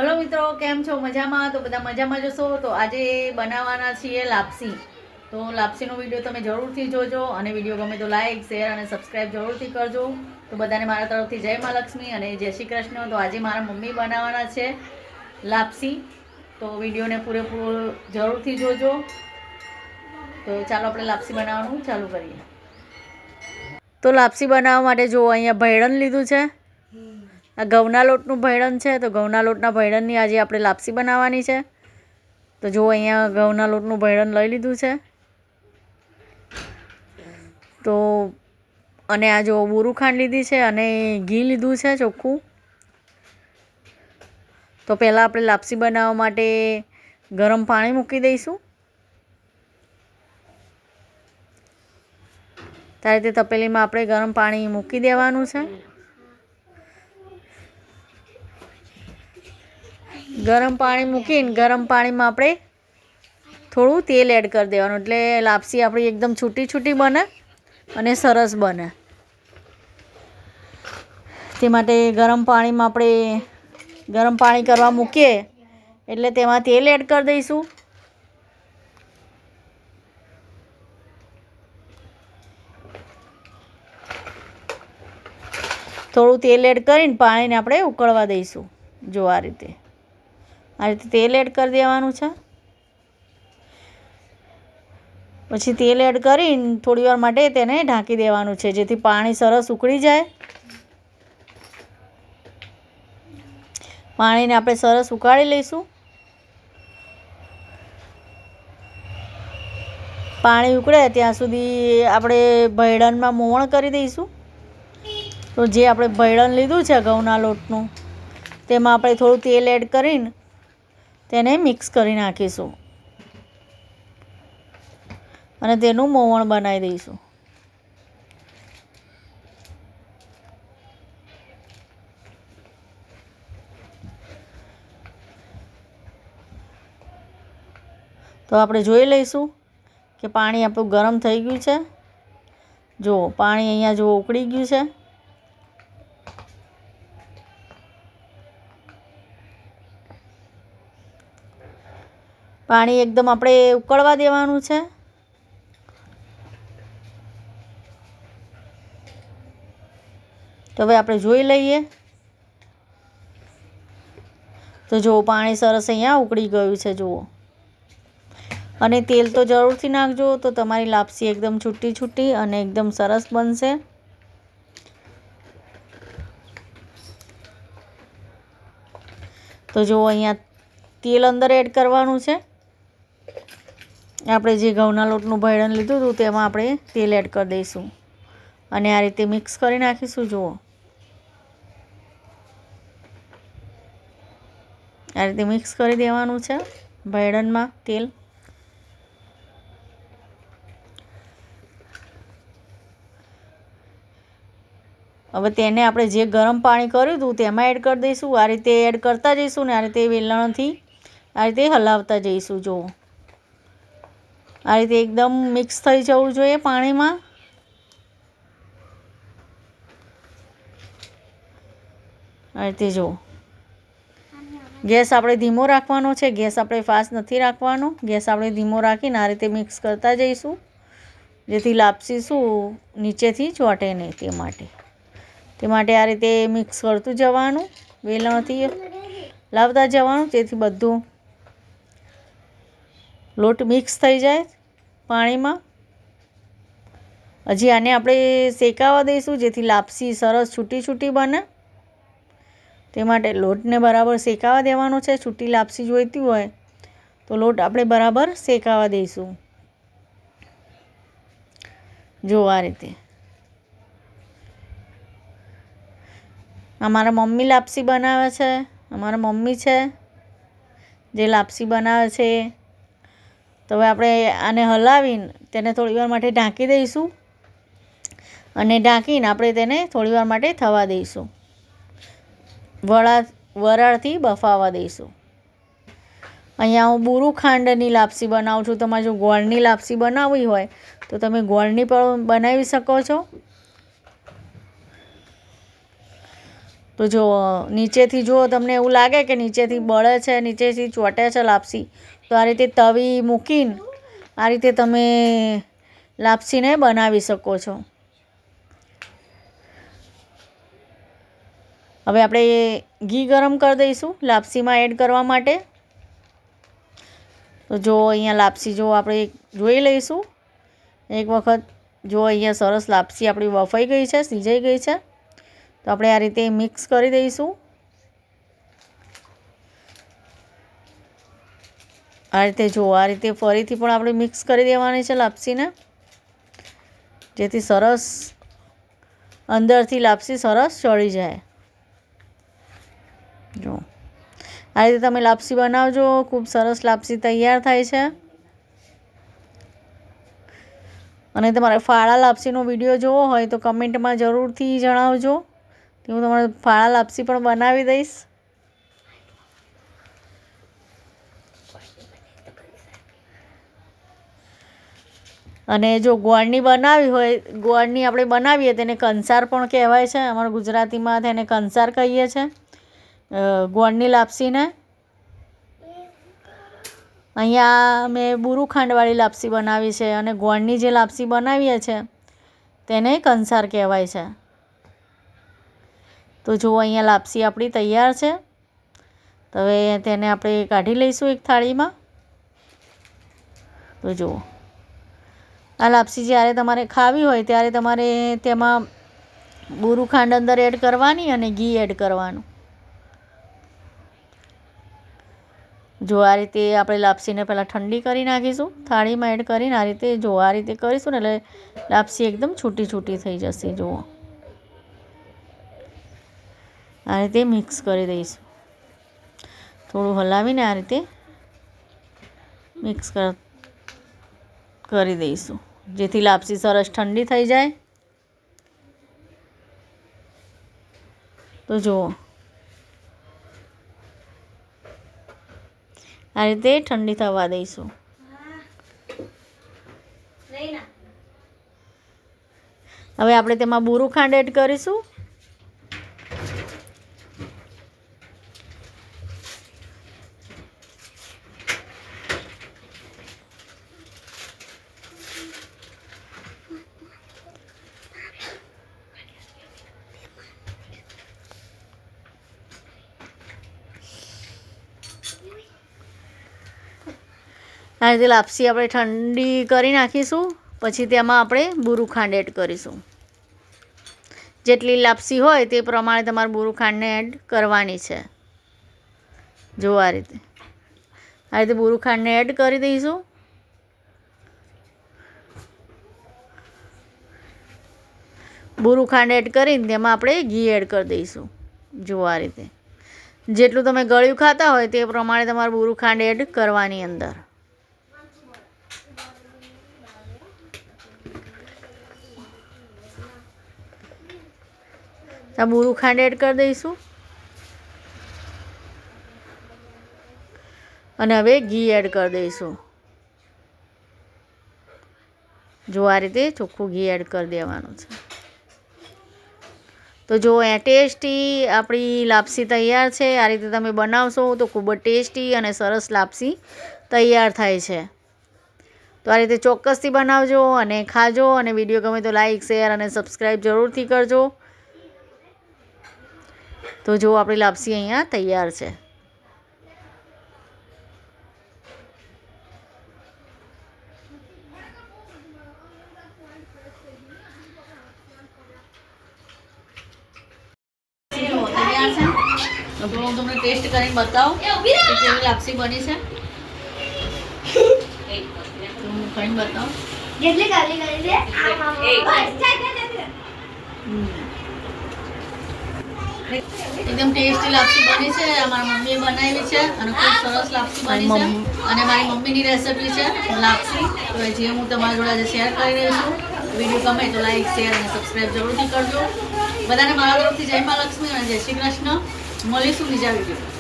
Hello મિત્રો, કેમ છો? મજામાં? તો બધા મજામાં જશો. તો આજે બનાવવાના છીએ લાપસી. તો લાપસીનો વિડીયો તમે જરૂરથી જોજો અને વિડીયો ગમે તો લાઈક, શેર અને સબસ્ક્રાઈબ જરૂરથી કરજો. તો બધાને મારા તરફથી જય મા લક્ષ્મી અને જય શ્રી કૃષ્ણ. તો આજે મારા મમ્મી બનાવવાના છે લાપસી. તો વિડીયોને પૂરેપૂરો જરૂરથી જોજો. તો ચાલો આપણે લાપસી બનાવવાનું ચાલુ કરીએ. તો લાપસી બનાવવા માટે જો અહીંયા ભૈડન લીધું છે. આ ઘઉંના લોટનું ભૈડન છે. તો ઘઉંના લોટના ભૈડનની આજે આપણે લાપસી બનાવવાની છે. તો જો અહીંયા ઘઉંના લોટનું ભૈડન લઈ લીધું છે. તો અને આ જો બુરું ખાંડ લીધી છે અને ઘી લીધું છે ચોખ્ખું. તો પહેલાં આપણે લાપસી બનાવવા માટે ગરમ પાણી મૂકી દઈશું. ત્યારે તે તપેલીમાં આપણે ગરમ પાણી મૂકી દેવાનું છે. ગરમ પાણી મૂકીને ગરમ પાણીમાં આપણે થોડું તેલ એડ કરી દેવાનું, એટલે લાપસી આપણી એકદમ છૂટી છૂટી બને અને સરસ બને. તે માટે ગરમ પાણીમાં આપણે ગરમ પાણી કરવા મૂકીએ એટલે તેમાં તેલ એડ કરી દઈશું. થોડું તેલ એડ કરીને પાણીને આપણે ઉકળવા દઈશું. જો આ રીતે તેલ એડ કરી દેવાનું છે. પછી તેલ એડ કરીને થોડી વાર માટે તેને ઢાંકી દેવાનું છે, જેથી પાણી સરસ ઉકળી જાય. પાણીને આપણે સરસ ઉકાળી લઈશું. પાણી ઉકળે ત્યાં સુધી આપણે ભૈડનમાં મોવણ કરી દઈશું. તો જે આપણે ભૈડન લીધું છે ઘઉંના લોટનું, તેમાં આપણે થોડું તેલ એડ કરીને તેને મિક્સ કરી નાખીશું અને તેનું મોવણ બનાવી દઈશું. તો આપણે જોઈ લઈશું કે પાણી આપણું ગરમ થઈ ગયું છે. જો પાણી અહીંયા જો ઉકળી ગયું છે. પાણી એકદમ આપણે ઉકળવા દેવાનું છે. તો હવે આપણે જોઈ લઈએ. તો જો પાણી સરસ અહીંયા ઉકળી ગયું છે. જુઓ, અને તેલ તો જરૂરથી નાખજો, તો તમારી લાપસી એકદમ છૂટી છૂટી અને એકદમ સરસ બનશે. તો જો અહીંયા તેલ અંદર એડ કરવાનું છે. આપણે જે ઘઉંના લોટનું ભૈડન લીધું હતું તેમાં આપણે તેલ એડ કરી દઈશું અને આ રીતે મિક્સ કરી નાખીશું. જુઓ, આ રીતે મિક્સ કરી દેવાનું છે ભૈડનમાં તેલ. હવે તેને આપણે જે ગરમ પાણી કર્યું હતું તેમાં એડ કરી દઈશું. આ રીતે એડ કરતા જઈશું ને આ રીતે વેલણથી આ રીતે હલાવતા જઈશું. જુઓ, આ રીતે એકદમ મિક્સ થઈ જવું જોઈએ પાણીમાં. આ રીતે જુઓ, ગેસ આપણે ધીમો રાખવાનો છે. ગેસ આપણે ફાસ્ટ નથી રાખવાનો. ગેસ આપણે ધીમો રાખીને આ રીતે મિક્સ કરતા જઈશું, જેથી લાપસી શું નીચેથી ચોંટે નહીં. તે માટે આ રીતે મિક્સ કરતું જવાનું, વેલણથી લાવતા જવાનું, જેથી બધું લોટ મિક્સ થઈ જાય પાણીમાં. હજી આને આપણે શેકાવા દઈશું, જેથી લાપસી સરસ છૂટી છૂટી બને. તે માટે લોટને બરાબર શેકાવા દેવાનો છે. છૂટી લાપસી જોઈતી હોય તો લોટ આપણે બરાબર શેકાવા દઈશું. જો આ રીતે અમારા મમ્મી લાપસી બનાવે છે. અમારા મમ્મી છે જે લાપસી બનાવે છે. તો હવે આપણે આને હલાવીને તેને થોડી વાર માટે ઢાંકી દઈશું અને ઢાંકીને આપણે તેને થોડી વાર માટે થવા દઈશું. વરાળથી બફાવા દઈશું. અહીંયા હું બુરું ખાંડની લાપસી બનાવું છું. તમારે જો ગોળની લાપસી બનાવવી હોય તો તમે ગોળની પણ બનાવી શકો છો. તો જો નીચેથી જો તમને એવું લાગે કે નીચેથી બળે છે, નીચેથી ચોંટે છે લાપસી, તો આ રીતે તવી મૂકીને આ રીતે તમે લાપસીને બનાવી શકો છો. હવે આપણે ઘી ગરમ કરી દઈશું લાપસીમાં એડ કરવા માટે. તો જો અહીંયા લાપસી જો આપણે જોઈ લઈશું એક વખત. જો અહીંયા સરસ લાપસી આપણી વફાઈ ગઈ છે, સિજાઈ ગઈ છે. તો આપણે આ રીતે મિક્સ કરી દઈશું. આ રીતે જો આ રીતે ફરીથી પણ આપણે મિક્સ કરી દેવાની છે લાપસીને, જેથી સરસ અંદરથી લાપસી સરસ ચડી જાય. જો આ રીતે તમે લાપસી બનાવજો, ખૂબ સરસ લાપસી તૈયાર થાય છે. અને તમારે ફાળા લાપસીનો વિડીયો જોવો હોય તો કમેન્ટમાં જરૂરથી જણાવજો, તો હું તમારે ફાળા લાપસી પણ બનાવી દઈશ. અને જો ગોળની બનાવી હોય, ગોળની આપણે બનાવીએ તેને કંસાર પણ કહેવાય છે. અમારા ગુજરાતીમાં તેને કંસાર કહીએ છીએ ગોળની લાપસીને. અહીંયા મેં બુરુ ખાંડવાળી લાપસી બનાવી છે અને ગોળની જે લાપસી બનાવીએ છીએ તેને કંસાર કહેવાય છે. તો જુઓ અહીંયા લાપસી આપણી તૈયાર છે. તો હવે તેને આપણે કાઢી લઈશું એક થાળીમાં. તો જુઓ આ લાપસી જ્યારે તમારે ખાવી હોય ત્યારે તમારે તેમાં બુરુ ખાંડ અંદર એડ કરવાની અને ઘી એડ કરવાનું. જો આ રીતે આપણે લાપસીને પહેલાં ઠંડી કરી નાખીશું, થાળીમાં એડ કરીને આ રીતે જો આ રીતે કરીશું ને એટલે લાપસી એકદમ છૂટી છૂટી થઈ જશે. જુઓ આ રીતે મિક્સ કરી દઈશું, થોડું હલાવીને આ રીતે મિક્સ કરી દઈશું, જેથી લાપસી સરસ ઠંડી થઈ જાય. તો જુઓ આ રીતે ઠંડી થવા દઈશું. હવે આપણે તેમાં બુરુ ખાંડ એડ કરીશું. આ રીતે લાપસી આપણે ઠંડી કરી નાખીશું. પછી તેમાં આપણે બુરુ ખાંડ એડ કરીશું. જેટલી લાપસી હોય તે પ્રમાણે તમારે બુરુ ખાંડને એડ કરવાની છે. જો આ રીતે બુરુ ખાંડને એડ કરી દઈશું. બુરુ ખાંડ એડ કરીને તેમાં આપણે ઘી એડ કરી દઈશું. જો આ રીતે જેટલું તમે ગળ્યું ખાતા હોય તે પ્રમાણે તમારે બુરુ ખાંડ એડ કરવાની અંદર. બુરુ ખાંડ એડ કરી દઈશું અને હવે ઘી એડ કરી દઈશું. જો આ રીતે ચોખ્ખું ઘી એડ કરી દેવાનું છે. તો જો ટેસ્ટી આપણી લાપસી તૈયાર છે. આ રીતે તમે બનાવશો તો ખૂબ જ ટેસ્ટી અને સરસ લાપસી તૈયાર થાય છે. તો આ રીતે ચોક્કસથી બનાવજો અને ખાજો. અને વિડીયો ગમે તો લાઈક, શેર અને સબસ્ક્રાઈબ જરૂરથી કરજો. તો જો આપણી લાપસી અહીંયા તૈયાર છે. તો હું તમને ટેસ્ટ કરીને બતાવું કે કેવી લાપસી બની છે. તો હું ખાઈને બતાવું. એકદમ ટેસ્ટી લાપસી બની છે. મારા મમ્મીએ બનાવી છે અને ખૂબ સરસ લાપસી બની છે. અને મારી મમ્મીની રેસિપી છે લાપસી. તો જે હું તમારી જોડે આજે શેર કરી રહી છું. વિડીયો ગમે તો લાઈક, શેર અને સબસ્ક્રાઈબ જરૂરથી કરજો. બધાને મારા તરફથી જય મા લક્ષ્મી અને જય શ્રી કૃષ્ણ. મળીશું બીજા વિડીયો.